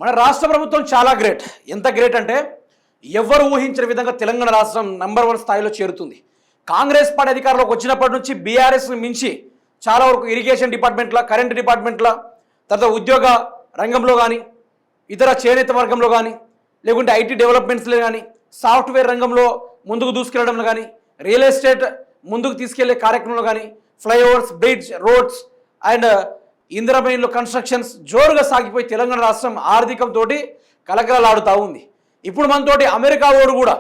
మన రాష్ట్ర ప్రభుత్వం చాలా గ్రేట్. ఎంత గ్రేట్ అంటే ఎవరు ఊహించిన విధంగా తెలంగాణ రాష్ట్రం నంబర్ 1 స్థాయిలో చేరుతుంది. కాంగ్రెస్ పార్టీ అధికారంలోకి వచ్చినప్పటి నుంచి బీఆర్ఎస్ని మించి చాలా వరకు ఇరిగేషన్ డిపార్ట్మెంట్ల, కరెంట్ డిపార్ట్మెంట్ల, తర్వాత ఉద్యోగ రంగంలో కానీ, ఇతర చేనేత వర్గంలో కానీ, లేకుంటే ఐటీ డెవలప్మెంట్స్లో కానీ, సాఫ్ట్వేర్ రంగంలో ముందుకు దూసుకెళ్లడంలో కానీ, రియల్ ఎస్టేట్ ముందుకు తీసుకెళ్లే కార్యక్రమంలో కానీ, ఫ్లైఓవర్స్, బ్రిడ్జ్, రోడ్స్ అండ్ ఇందిరామైన్లో కన్స్ట్రక్షన్స్ జోరుగా సాగిపోయి తెలంగాణ రాష్ట్రం ఆర్థికంతో కలకలలాడుతూ ఉంది. ఇప్పుడు మనతోటి అమెరికా ఓడు కూడా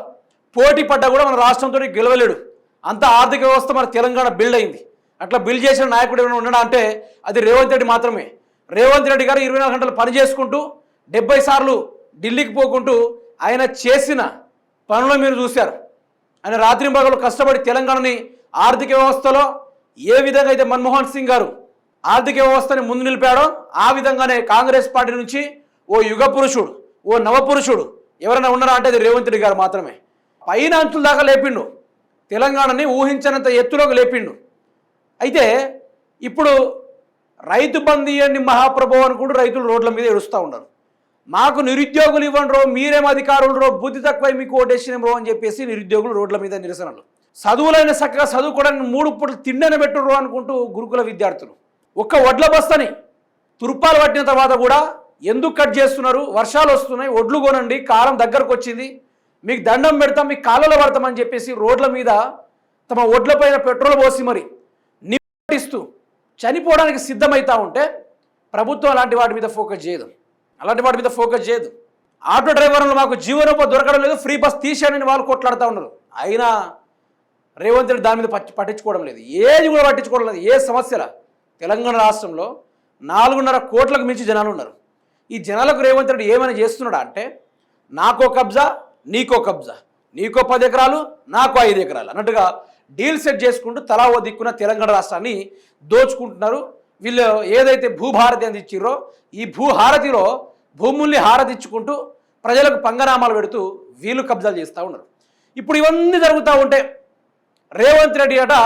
పోటీ పడ్డా కూడా మన రాష్ట్రంతో గెలవలేడు. అంత ఆర్థిక వ్యవస్థ మన తెలంగాణ బిల్డ్ అయింది. అట్లా బిల్డ్ చేసిన నాయకుడు ఏమైనా ఉన్నాడా అంటే అది రేవంత్ రెడ్డి మాత్రమే. రేవంత్ రెడ్డి గారు 24 గంటలు పని చేసుకుంటూ 70 సార్లు ఢిల్లీకి పోకుంటూ ఆయన చేసిన పనులు మీరు చూశారు. ఆయన రాత్రింబగలు కష్టపడి తెలంగాణని ఆర్థిక వ్యవస్థలో ఏ విధంగా అయితే మన్మోహన్ సింగ్ గారు ఆర్థిక వ్యవస్థని ముందు నిలిపాడో ఆ విధంగానే కాంగ్రెస్ పార్టీ నుంచి ఓ యుగ పురుషుడు, ఓ నవపురుషుడు ఎవరైనా ఉన్నారా అంటే అది రేవంత్ రెడ్డి గారు మాత్రమే. పైన అంచుల దాకా లేపిండు, తెలంగాణని ఊహించనంత ఎత్తులోకి లేపిండు. అయితే ఇప్పుడు రైతు బంధు ఇవ్వండి మహాప్రభు అని కూడా రైతులు రోడ్ల మీద ఏడుస్తూ ఉన్నారు. మాకు నిరుద్యోగులు ఇవ్వండి రో, మీరేం అధికారులు రో, బుద్ధి తక్కువ మీకు ఓటేసినాం రో అని చెప్పేసి నిరుద్యోగులు రోడ్ల మీద నిరసనలు. చదువులైన చక్కగా చదువుకోవడానికి 3 పూటలు తిండని పెట్టుర్రు అనుకుంటూ గురుకుల విద్యార్థులు ఒక్క వడ్ల బస్తని తుర్పాలు పట్టిన తర్వాత కూడా ఎందుకు కట్ చేస్తున్నారు? వర్షాలు వస్తున్నాయి, ఒడ్లు కొనండి, కాలం దగ్గరకు వచ్చింది, మీకు దండం పెడతాం, మీకు కాళ్ళలో పడతామని చెప్పేసి రోడ్ల మీద తమ ఒడ్ల పైన పెట్రోల్ పోసి మరి నిప్పటిస్తూ చనిపోవడానికి సిద్ధమవుతూ ఉంటే ప్రభుత్వం అలాంటి వాటి మీద ఫోకస్ చేయదు. ఆటో డ్రైవర్లు మాకు జీవనోపాధి దొరకడం లేదు, ఫ్రీ బస్ తీసేయని వాళ్ళు కొట్లాడుతూ ఉన్నారు. అయినా రేవంత్ రెడ్డి దాని మీద పట్టించుకోవడం లేదు, ఏది కూడా పట్టించుకోవడం లేదు. ఏ సమస్యల తెలంగాణ రాష్ట్రంలో 4.5 కోట్లకు మించి జనాలు ఉన్నారు. ఈ జనాలకు రేవంత్ రెడ్డి ఏమైనా చేస్తున్నాడా అంటే నాకో కబ్జా, నీకో కబ్జా, నీకో 10 ఎకరాలు, నాకు 5 ఎకరాలు అన్నట్టుగా డీల్ సెట్ చేసుకుంటూ తలా ఓ దిక్కున తెలంగాణ రాష్ట్రాన్ని దోచుకుంటున్నారు. వీళ్ళు ఏదైతే భూభారతి అని ఇచ్చిర్రో ఈ భూహారతిలో భూముల్ని హారతిచ్చుకుంటూ ప్రజలకు పంగనామాలు పెడుతూ వీళ్ళు కబ్జాలు చేస్తూ ఉన్నారు. ఇప్పుడు ఇవన్నీ జరుగుతూ ఉంటే రేవంత్ రెడ్డి అట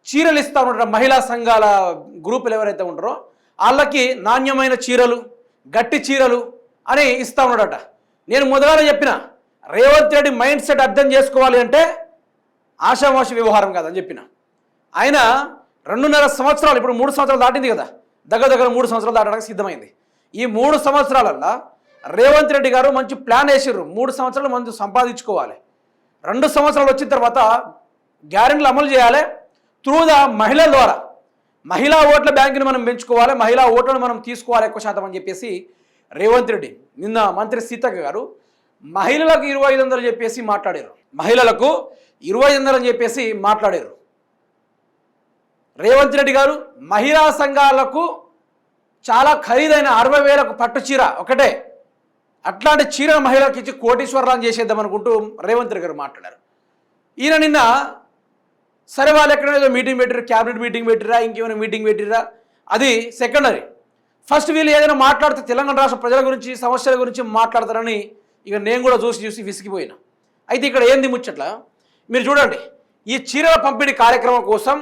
చీరలు ఇస్తూ ఉంటారు. మహిళా సంఘాల గ్రూపులు ఎవరైతే ఉంటారో వాళ్ళకి నాణ్యమైన చీరలు, గట్టి చీరలు అని ఇస్తూ ఉన్నాడట. నేను మొదలనే చెప్పిన రేవంత్ రెడ్డి మైండ్ సెట్ అర్థం చేసుకోవాలి అంటే ఆషామాషి వ్యవహారం కాదని చెప్పిన. ఆయన 2.5 సంవత్సరాలు, ఇప్పుడు 3 సంవత్సరాలు దాటింది కదా, దగ్గర 3 సంవత్సరాలు దాటడానికి సిద్ధమైంది. ఈ 3 సంవత్సరాలల్లో రేవంత్ రెడ్డి గారు మంచి ప్లాన్ వేసిర్రు. 3 సంవత్సరాలు మంది సంపాదించుకోవాలి, 2 సంవత్సరాలు వచ్చిన తర్వాత గ్యారెంటీలు అమలు చేయాలి, త్రూ ద మహిళల ద్వారా మహిళా ఓట్ల బ్యాంకుని మనం పెంచుకోవాలి, మహిళా ఓట్లను మనం తీసుకోవాలి ఎక్కువ శాతం అని చెప్పేసి రేవంత్ రెడ్డి నిన్న మంత్రి సీతక్క గారు మహిళలకు 2500 చెప్పేసి మాట్లాడారు. మహిళలకు 2500 అని చెప్పేసి మాట్లాడారు. రేవంత్ రెడ్డి గారు మహిళా సంఘాలకు చాలా ఖరీదైన 60,000కు పట్టు చీర ఒకటే, అట్లాంటి చీర మహిళలకు ఇచ్చి కోటీశ్వరాలను చేసేద్దాం అనుకుంటూ రేవంత్ రెడ్డి గారు మాట్లాడారు. ఈయన నిన్న సరే వాళ్ళు ఎక్కడైనా మీటింగ్ పెట్టిరా, క్యాబినెట్ మీటింగ్ పెట్టిరా, ఇంకేమైనా మీటింగ్ పెట్టిరా, అది సెకండరీ. ఫస్ట్ వీళ్ళు ఏదైనా మాట్లాడితే తెలంగాణ రాష్ట్ర ప్రజల గురించి, సమస్యల గురించి మాట్లాడతారని ఇక నేను కూడా చూసి విసిగిపోయినా. అయితే ఇక్కడ ఏంది ముచ్చట్ల మీరు చూడండి. ఈ చీరల పంపిణీ కార్యక్రమం కోసం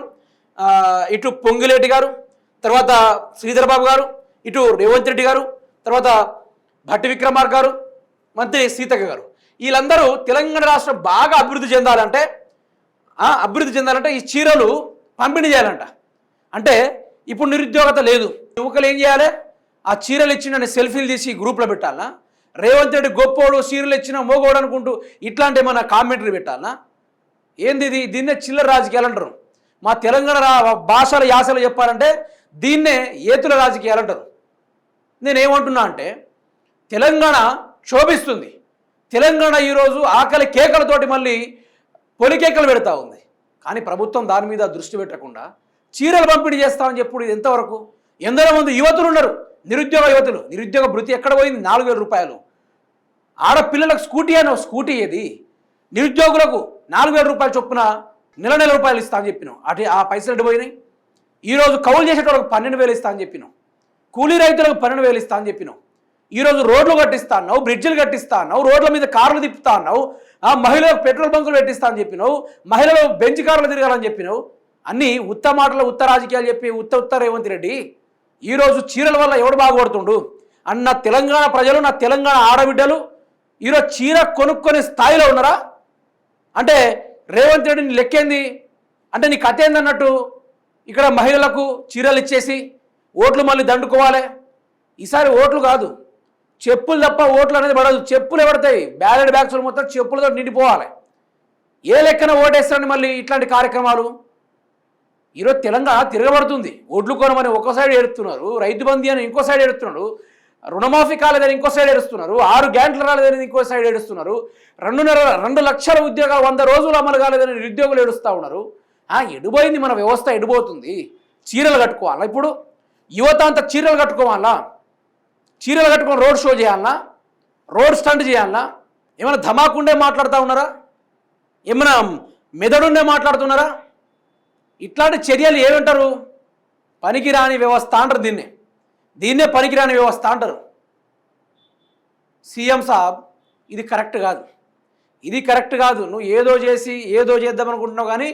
ఇటు పొంగిలేటి గారు, తర్వాత శ్రీధర్ బాబు గారు, ఇటు రేవంత్ రెడ్డి గారు, తర్వాత భట్టి విక్రమార్క గారు, మంత్రి సీతక్క గారు, వీళ్ళందరూ తెలంగాణ రాష్ట్రం బాగా అభివృద్ధి చెందాలంటే ఈ చీరలు పంపిణీ చేయాలంట. అంటే ఇప్పుడు నిరుద్యోగత లేదు, యువకులు ఏం చేయాలి? ఆ చీరలు ఇచ్చిన సెల్ఫీలు తీసి గ్రూప్లో పెట్టాలనా? రేవంత్ రెడ్డి గొప్పోడు, చీరలు ఇచ్చిన మోగోడు అనుకుంటూ ఇట్లాంటి ఏమైనా కామెంటరీ పెట్టాలనా? ఏంది ఇది? దీన్నే చిల్లర రాజకీయాలు అంటారు. మా తెలంగాణ భాషల యాసలు చెప్పాలంటే దీన్నే ఏతుల రాజకీయాలు అంటారు. నేనేమంటున్నా అంటే తెలంగాణ క్షోభిస్తుంది. తెలంగాణ ఈరోజు ఆకలి కేకలతోటి మళ్ళీ పొలికేకలు పెడతా ఉంది. కానీ ప్రభుత్వం దాని మీద దృష్టి పెట్టకుండా చీరలు పంపిణీ చేస్తామని చెప్పుడు ఇది ఎంతవరకు? ఎందరో మంది యువతులు ఉన్నారు, నిరుద్యోగ భృతి ఎక్కడ పోయింది? 4,000 రూపాయలు. ఆడపిల్లలకు స్కూటీ ఏది? నిరుద్యోగులకు 4,000 రూపాయలు చొప్పున నెల రూపాయలు ఇస్తా అని చెప్పినాం, ఆ పైసలు ఎటు పోయినాయి? ఈరోజు కౌలు చేసేటోళ్ళకి 12,000 ఇస్తా అని చెప్పినాం, కూలీ రైతులకు 12,000 ఇస్తా అని చెప్పినాం. ఈరోజు రోడ్లు కట్టిస్తా అన్నావు, బ్రిడ్జిలు కట్టిస్తా అన్నావు, రోడ్ల మీద కార్లు తిప్పుతా అన్నావు, మహిళలకు పెట్రోల్ బంకులు పెట్టిస్తా అని చెప్పినావు, మహిళలు బెంచ్ కార్లు తిరగాలని చెప్పినావు. అన్నీ ఉత్త మాటలు, ఉత్త రాజకీయాలు చెప్పి ఉత్త రేవంత్ రెడ్డి ఈరోజు చీరల వల్ల ఎవడు బాగుపడుతుండు? అన్న తెలంగాణ ప్రజలు, నా తెలంగాణ ఆడబిడ్డలు ఈరోజు చీర కొనుక్కొని స్థాయిలో ఉన్నారా? అంటే రేవంత్ రెడ్డిని లెక్కేంది అంటే నీ కథ ఏందన్నట్టు ఇక్కడ మహిళలకు చీరలు ఇచ్చేసి ఓట్లు మళ్ళీ దండుకోవాలి. ఈసారి ఓట్లు కాదు, చెప్పులు తప్ప ఓట్లు అనేది పడదు. చెప్పులు పడతాయి, బ్యాలెట్ బ్యాగ్స్ మొత్తం చెప్పులతో నిండిపోవాలి. ఏ లెక్కన ఓటేస్తారని మళ్ళీ ఇట్లాంటి కార్యక్రమాలు. ఈరోజు తెలంగాణ తిరగబడుతుంది. ఓట్లు కొనమని ఒక సైడ్ ఏడుస్తున్నారు, రైతు బంధు అని ఇంకో సైడ్ ఏడుస్తున్నారు, రుణమాఫీ కాలేదని ఇంకో సైడ్ ఏడుస్తున్నారు, 6 గ్యారెంటీలు రాలేదని ఇంకో సైడ్ ఏడుస్తున్నారు, 2 లక్షల ఉద్యోగాలు 100 రోజులు అమలు కాలేదని నిరుద్యోగులు ఏడుస్తూ ఉన్నారు. ఎడిపోయింది మన వ్యవస్థ, ఎడిపోతుంది. చీరలు కట్టుకోవాలా ఇప్పుడు? యువత అంతా చీరలు కట్టుకోవాలా? చీరలు కట్టుకొని రోడ్ షో చేయాలన్నా? రోడ్ స్టంట్ చేయాలన్నా? ఏమైనా ధమాకుండే మాట్లాడుతూ ఉన్నారా? ఏమైనా మెదడుండే మాట్లాడుతున్నారా? ఇట్లాంటి చర్యలు ఏమంటారు? పనికిరాని వ్యవస్థ అంటారు. దీన్నే పనికిరాని వ్యవస్థ అంటారు. సీఎం సాబ్, ఇది కరెక్ట్ కాదు, ఇది కరెక్ట్ కాదు. నువ్వు ఏదో చేసి ఏదో చేద్దాం అనుకుంటున్నావు, కానీ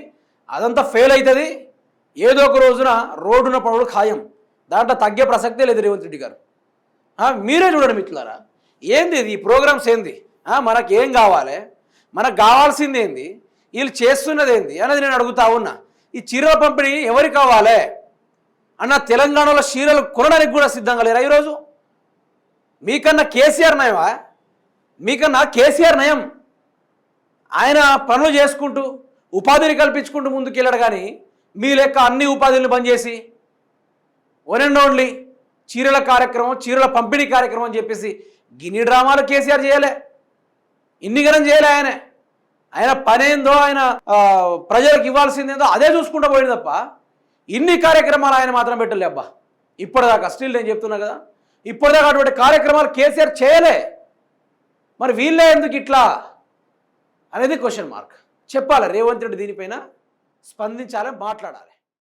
అదంతా ఫెయిల్ అవుతుంది. ఏదో ఒక రోజున రోడ్డున పడవుడు ఖాయం. దాంట్లో తగ్గే ప్రసక్తే లేదు రేవంత్ రెడ్డి గారు. మీరే చూడండి మిత్రులారా, ఏంది ఇది? ఈ ప్రోగ్రామ్స్ ఏంది? మనకేం కావాలి? మనకు కావాల్సింది ఏంది? వీళ్ళు చేస్తున్నది ఏంది అనేది నేను అడుగుతా ఉన్నా. ఈ చీరల పంపిణీ ఎవరికి కావాలి అన్న? తెలంగాణలో చీరలు కొనడానికి కూడా సిద్ధంగా లేరా ఈరోజు? మీకన్నా కేసీఆర్ నయమా? మీకన్నా కేసీఆర్ నయం. ఆయన పనులు చేసుకుంటూ ఉపాధిని కల్పించుకుంటూ ముందుకెళ్ళాడు. కానీ మీ లెక్క అన్ని ఉపాధులను బంద్ చేసి వన్ అండ్ ఓన్లీ చీరల కార్యక్రమం, చీరల పంపిణీ కార్యక్రమం అని చెప్పేసి గిన్ని డ్రామాలు కేసీఆర్ చేయలే, ఇన్ని గనం చేయలే. ఆయన పనేందో, ఆయన ప్రజలకు ఇవ్వాల్సిందేందో అదే చూసుకుంటూ పోయింది తప్ప ఇన్ని కార్యక్రమాలు ఆయన మాత్రం పెట్టలే. అబ్బా, ఇప్పటిదాకా స్టిల్ నేను చెప్తున్నా కదా, ఇప్పటిదాకా అటువంటి కార్యక్రమాలు కేసీఆర్ చేయలే. మరి వీళ్ళే ఎందుకు ఇట్లా అనేది క్వశ్చన్ మార్క్. చెప్పాలి రేవంత్ రెడ్డి, దీనిపైన స్పందించాలి, మాట్లాడాలి.